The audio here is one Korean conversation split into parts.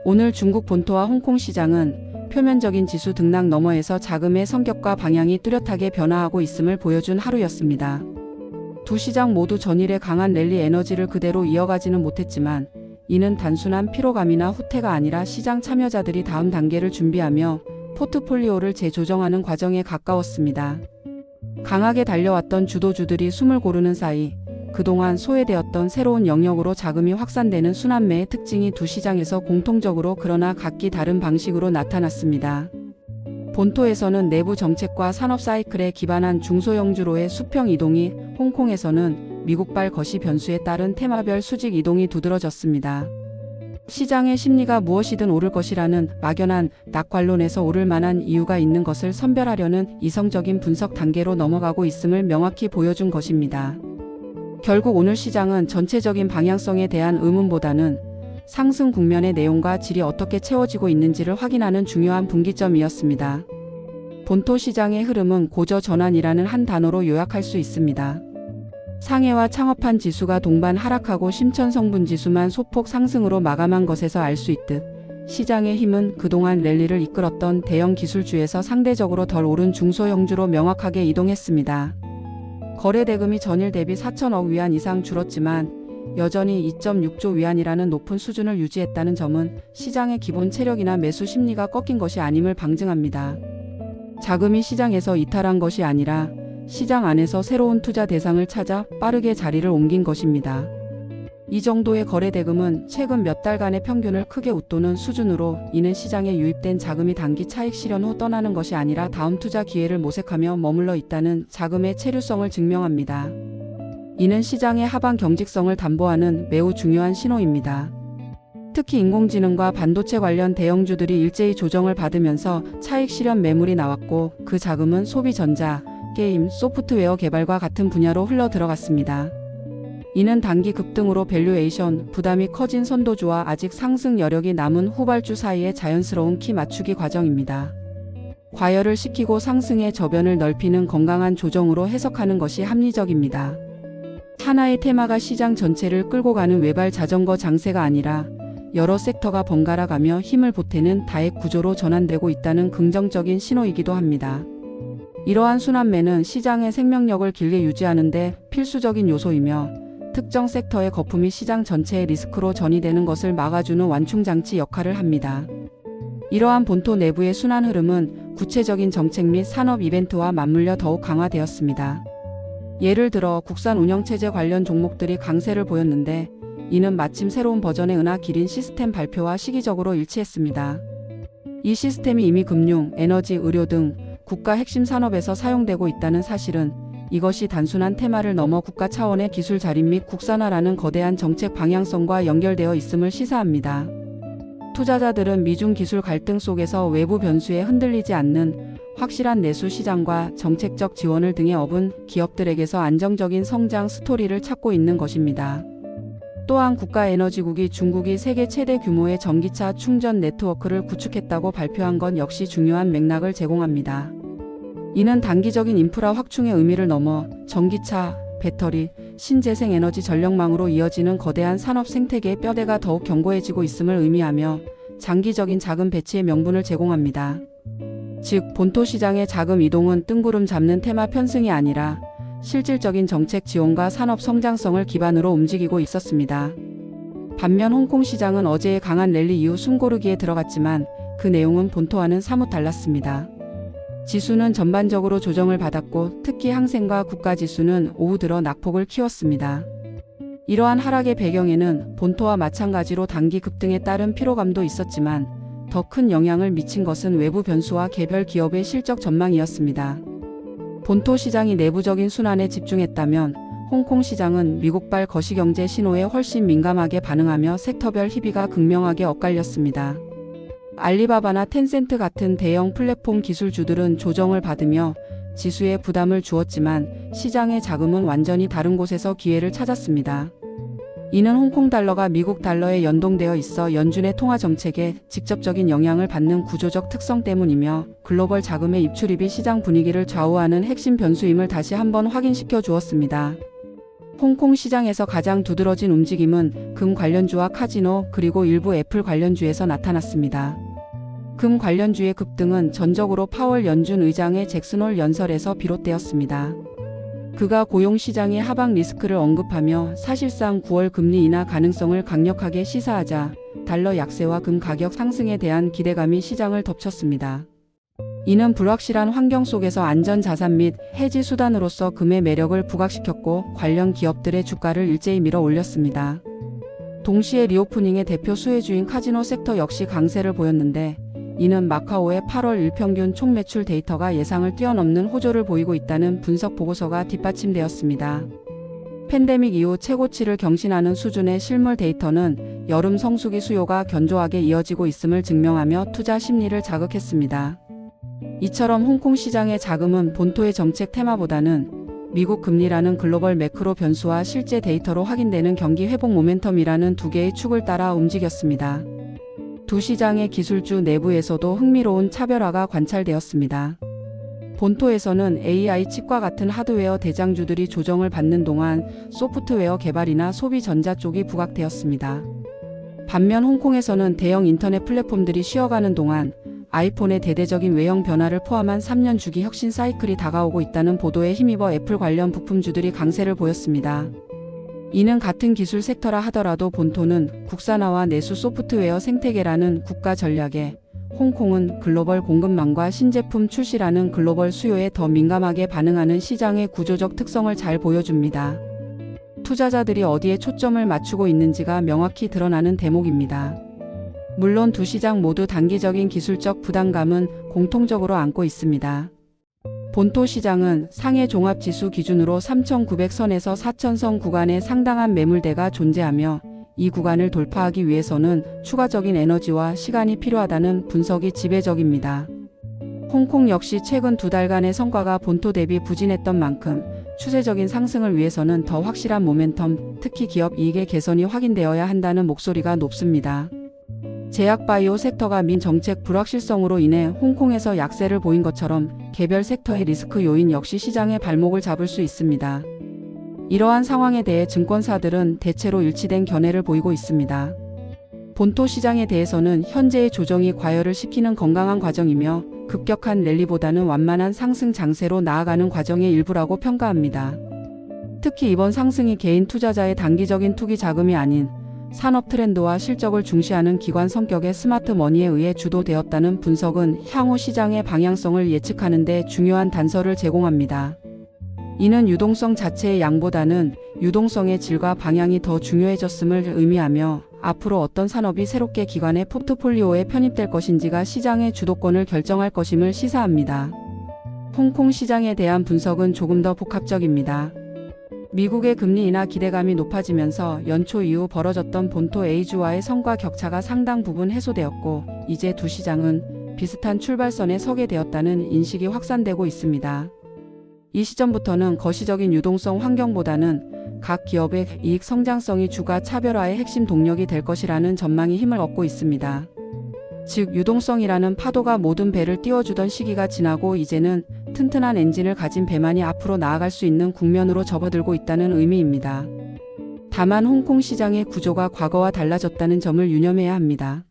오늘 중국 본토와 홍콩 시장은 표면적인 지수 등락 너머에서 자금의 성격과 방향이 뚜렷하게 변화하고 있음을 보여준 하루였습니다. 두 시장 모두 전일의 강한 랠리 에너지를 그대로 이어가지는 못했지만 이는 단순한 피로감이나 후퇴가 아니라 시장 참여자들이 다음 단계를 준비하며 포트폴리오를 재조정하는 과정에 가까웠습니다. 강하게 달려왔던 주도주들이 숨을 고르는 사이 그동안 소외되었던 새로운 영역으로 자금이 확산되는 순환매의 특징이 두 시장에서 공통적으로 그러나 각기 다른 방식으로 나타났습니다. 본토에서는 내부 정책과 산업 사이클에 기반한 중소형주로의 수평 이동이, 홍콩에서는 미국발 거시 변수에 따른 테마별 수직 이동이 두드러졌습니다. 시장의 심리가 무엇이든 오를 것이라는 막연한 낙관론에서 오를 만한 이유가 있는 것을 선별하려는 이성적인 분석 단계로 넘어가고 있음을 명확히 보여준 것입니다. 결국 오늘 시장은 전체적인 방향성에 대한 의문보다는 상승 국면의 내용과 질이 어떻게 채워지고 있는지를 확인하는 중요한 분기점이었습니다. 본토 시장의 흐름은 고저 전환이라는 한 단어로 요약할 수 있습니다. 상해와 창업한 지수가 동반 하락하고 심천성분 지수만 소폭 상승으로 마감한 것에서 알 수 있듯 시장의 힘은 그동안 랠리를 이끌었던 대형 기술주에서 상대적으로 덜 오른 중소형주로 명확하게 이동했습니다. 거래대금이 전일 대비 4천억 위안 이상 줄었지만 여전히 2.6조 위안이라는 높은 수준을 유지했다는 점은 시장의 기본 체력이나 매수 심리가 꺾인 것이 아님을 방증합니다. 자금이 시장에서 이탈한 것이 아니라 시장 안에서 새로운 투자 대상을 찾아 빠르게 자리를 옮긴 것입니다. 이 정도의 거래대금은 최근 몇 달간의 평균을 크게 웃도는 수준으로 이는 시장에 유입된 자금이 단기 차익 실현 후 떠나는 것이 아니라 다음 투자 기회를 모색하며 머물러 있다는 자금의 체류성을 증명합니다. 이는 시장의 하방 경직성을 담보하는 매우 중요한 신호입니다. 특히 인공지능과 반도체 관련 대형주들이 일제히 조정을 받으면서 차익 실현 매물이 나왔고 그 자금은 소비 전자, 게임, 소프트웨어 개발과 같은 분야로 흘러 들어갔습니다. 이는 단기 급등으로 밸류에이션 부담이 커진 선도주와 아직 상승 여력이 남은 후발주 사이의 자연스러운 키 맞추기 과정입니다. 과열을 시키고 상승의 저변을 넓히는 건강한 조정으로 해석하는 것이 합리적입니다. 하나의 테마가 시장 전체를 끌고 가는 외발 자전거 장세가 아니라 여러 섹터가 번갈아 가며 힘을 보태는 다액 구조로 전환되고 있다는 긍정적인 신호이기도 합니다. 이러한 순환매는 시장의 생명력을 길게 유지하는 데 필수적인 요소이며 특정 섹터의 거품이 시장 전체의 리스크로 전이되는 것을 막아주는 완충장치 역할을 합니다. 이러한 본토 내부의 순환 흐름은 구체적인 정책 및 산업 이벤트와 맞물려 더욱 강화되었습니다. 예를 들어 국산 운영체제 관련 종목들이 강세를 보였는데 이는 마침 새로운 버전의 은하 기린 시스템 발표와 시기적으로 일치했습니다. 이 시스템이 이미 금융, 에너지, 의료 등 국가 핵심 산업에서 사용되고 있다는 사실은 이것이 단순한 테마를 넘어 국가 차원의 기술 자립 및 국산화라는 거대한 정책 방향성과 연결되어 있음을 시사합니다. 투자자들은 미중 기술 갈등 속에서 외부 변수에 흔들리지 않는 확실한 내수 시장과 정책적 지원을 등에 업은 기업들에게서 안정적인 성장 스토리를 찾고 있는 것입니다. 또한 국가에너지국이 중국이 세계 최대 규모의 전기차 충전 네트워크를 구축했다고 발표한 건 역시 중요한 맥락을 제공합니다. 이는 단기적인 인프라 확충의 의미를 넘어 전기차, 배터리, 신재생에너지 전력망으로 이어지는 거대한 산업 생태계의 뼈대가 더욱 견고해지고 있음을 의미하며 장기적인 자금 배치의 명분을 제공합니다. 즉, 본토 시장의 자금 이동은 뜬구름 잡는 테마 편승이 아니라 실질적인 정책 지원과 산업 성장성을 기반으로 움직이고 있었습니다. 반면 홍콩 시장은 어제의 강한 랠리 이후 숨고르기에 들어갔지만 그 내용은 본토와는 사뭇 달랐습니다. 지수는 전반적으로 조정을 받았고 특히 항생과 국가지수는 오후 들어 낙폭을 키웠습니다. 이러한 하락의 배경에는 본토와 마찬가지로 단기 급등에 따른 피로감도 있었지만 더 큰 영향을 미친 것은 외부 변수와 개별 기업의 실적 전망이었습니다. 본토 시장이 내부적인 순환에 집중했다면 홍콩 시장은 미국발 거시경제 신호에 훨씬 민감하게 반응하며 섹터별 희비가 극명하게 엇갈렸습니다. 알리바바나 텐센트 같은 대형 플랫폼 기술주들은 조정을 받으며 지수에 부담을 주었지만 시장의 자금은 완전히 다른 곳에서 기회를 찾았습니다. 이는 홍콩 달러가 미국 달러에 연동되어 있어 연준의 통화 정책에 직접적인 영향을 받는 구조적 특성 때문이며 글로벌 자금의 입출입이 시장 분위기를 좌우하는 핵심 변수임을 다시 한번 확인시켜 주었습니다. 홍콩 시장에서 가장 두드러진 움직임은 금 관련주와 카지노 그리고 일부 애플 관련주에서 나타났습니다. 금 관련주의 급등은 전적으로 파월 연준 의장의 잭슨홀 연설에서 비롯되었습니다. 그가 고용시장의 하방 리스크를 언급하며 사실상 9월 금리 인하 가능성을 강력하게 시사하자 달러 약세와 금 가격 상승에 대한 기대감이 시장을 덮쳤습니다. 이는 불확실한 환경 속에서 안전자산 및 해지 수단으로서 금의 매력을 부각시켰고 관련 기업들의 주가를 일제히 밀어 올렸습니다. 동시에 리오프닝의 대표 수혜주인 카지노 섹터 역시 강세를 보였는데 이는 마카오의 8월 일평균 총 매출 데이터가 예상을 뛰어넘는 호조를 보이고 있다는 분석 보고서가 뒷받침되었습니다. 팬데믹 이후 최고치를 경신하는 수준의 실물 데이터는 여름 성수기 수요가 견조하게 이어지고 있음을 증명하며 투자 심리를 자극했습니다. 이처럼 홍콩 시장의 자금은 본토의 정책 테마보다는 미국 금리라는 글로벌 매크로 변수와 실제 데이터로 확인되는 경기 회복 모멘텀이라는 두 개의 축을 따라 움직였습니다. 두 시장의 기술주 내부에서도 흥미로운 차별화가 관찰되었습니다. 본토에서는 AI 칩과 같은 하드웨어 대장주들이 조정을 받는 동안 소프트웨어 개발이나 소비 전자 쪽이 부각되었습니다. 반면 홍콩에서는 대형 인터넷 플랫폼들이 쉬어가는 동안 아이폰의 대대적인 외형 변화를 포함한 3년 주기 혁신 사이클이 다가오고 있다는 보도에 힘입어 애플 관련 부품주들이 강세를 보였습니다. 이는 같은 기술 섹터라 하더라도 본토는 국산화와 내수 소프트웨어 생태계라는 국가 전략에 홍콩은 글로벌 공급망과 신제품 출시라는 글로벌 수요에 더 민감하게 반응하는 시장의 구조적 특성을 잘 보여줍니다. 투자자들이 어디에 초점을 맞추고 있는지가 명확히 드러나는 대목입니다. 물론 두 시장 모두 단기적인 기술적 부담감은 공통적으로 안고 있습니다. 본토 시장은 상해 종합지수 기준으로 3,900선에서 4,000선 구간에 상당한 매물대가 존재하며 이 구간을 돌파하기 위해서는 추가적인 에너지와 시간이 필요하다는 분석이 지배적입니다. 홍콩 역시 최근 두 달간의 성과가 본토 대비 부진했던 만큼 추세적인 상승을 위해서는 더 확실한 모멘텀, 특히 기업 이익의 개선이 확인되어야 한다는 목소리가 높습니다. 제약바이오 섹터가 민 정책 불확실성으로 인해 홍콩에서 약세를 보인 것처럼 개별 섹터의 리스크 요인 역시 시장의 발목을 잡을 수 있습니다. 이러한 상황에 대해 증권사들은 대체로 일치된 견해를 보이고 있습니다. 본토 시장에 대해서는 현재의 조정이 과열을 시키는 건강한 과정이며 급격한 랠리보다는 완만한 상승 장세로 나아가는 과정의 일부라고 평가합니다. 특히 이번 상승이 개인 투자자의 단기적인 투기 자금이 아닌 산업 트렌드와 실적을 중시하는 기관 성격의 스마트 머니에 의해 주도되었다는 분석은 향후 시장의 방향성을 예측하는 데 중요한 단서를 제공합니다. 이는 유동성 자체의 양보다는 유동성의 질과 방향이 더 중요해졌음을 의미하며 앞으로 어떤 산업이 새롭게 기관의 포트폴리오에 편입될 것인지가 시장의 주도권을 결정할 것임을 시사합니다. 홍콩 시장에 대한 분석은 조금 더 복합적입니다. 미국의 금리 인하 기대감이 높아지면서 연초 이후 벌어졌던 본토 A주와의 성과 격차가 상당 부분 해소되었고 이제 두 시장은 비슷한 출발선에 서게 되었다는 인식이 확산되고 있습니다. 이 시점부터는 거시적인 유동성 환경보다는 각 기업의 이익 성장성이 주가 차별화의 핵심 동력이 될 것이라는 전망이 힘을 얻고 있습니다. 즉 유동성이라는 파도가 모든 배를 띄워주던 시기가 지나고 이제는 튼튼한 엔진을 가진 배만이 앞으로 나아갈 수 있는 국면으로 접어들고 있다는 의미입니다. 다만 홍콩 시장의 구조가 과거와 달라졌다는 점을 유념해야 합니다.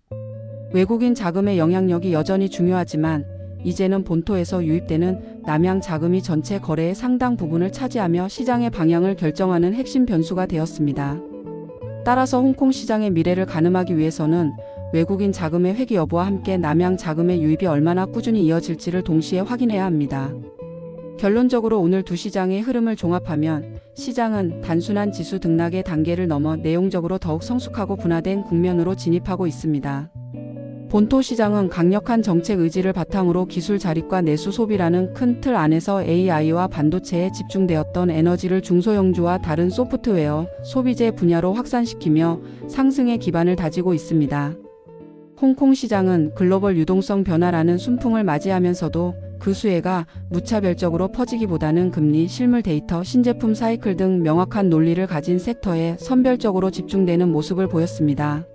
외국인 자금의 영향력이 여전히 중요하지만 이제는 본토에서 유입되는 남양 자금이 전체 거래의 상당 부분을 차지하며 시장의 방향을 결정하는 핵심 변수가 되었습니다. 따라서 홍콩 시장의 미래를 가늠하기 위해서는 외국인 자금의 회귀 여부와 함께 남양 자금의 유입이 얼마나 꾸준히 이어질지를 동시에 확인해야 합니다. 결론적으로 오늘 두 시장의 흐름을 종합하면 시장은 단순한 지수 등락의 단계를 넘어 내용적으로 더욱 성숙하고 분화된 국면으로 진입하고 있습니다. 본토 시장은 강력한 정책 의지를 바탕으로 기술 자립과 내수 소비라는 큰 틀 안에서 AI와 반도체에 집중되었던 에너지를 중소형주와 다른 소프트웨어, 소비재 분야로 확산시키며 상승의 기반을 다지고 있습니다. 홍콩 시장은 글로벌 유동성 변화라는 순풍을 맞이하면서도 그 수혜가 무차별적으로 퍼지기보다는 금리, 실물 데이터, 신제품 사이클 등 명확한 논리를 가진 섹터에 선별적으로 집중되는 모습을 보였습니다.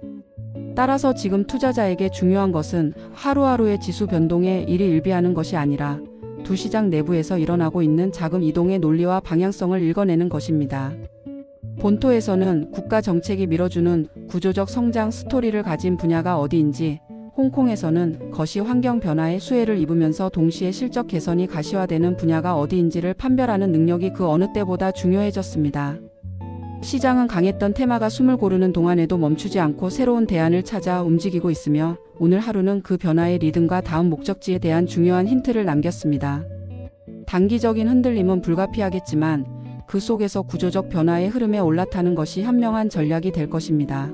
따라서 지금 투자자에게 중요한 것은 하루하루의 지수 변동에 일희일비하는 것이 아니라 두 시장 내부에서 일어나고 있는 자금 이동의 논리와 방향성을 읽어내는 것입니다. 본토에서는 국가 정책이 밀어주는 구조적 성장 스토리를 가진 분야가 어디인지, 홍콩에서는 거시 환경 변화에 수혜를 입으면서 동시에 실적 개선이 가시화되는 분야가 어디인지를 판별하는 능력이 그 어느 때보다 중요해졌습니다. 시장은 강했던 테마가 숨을 고르는 동안에도 멈추지 않고 새로운 대안을 찾아 움직이고 있으며 오늘 하루는 그 변화의 리듬과 다음 목적지에 대한 중요한 힌트를 남겼습니다. 단기적인 흔들림은 불가피하겠지만 그 속에서 구조적 변화의 흐름에 올라타는 것이 현명한 전략이 될 것입니다.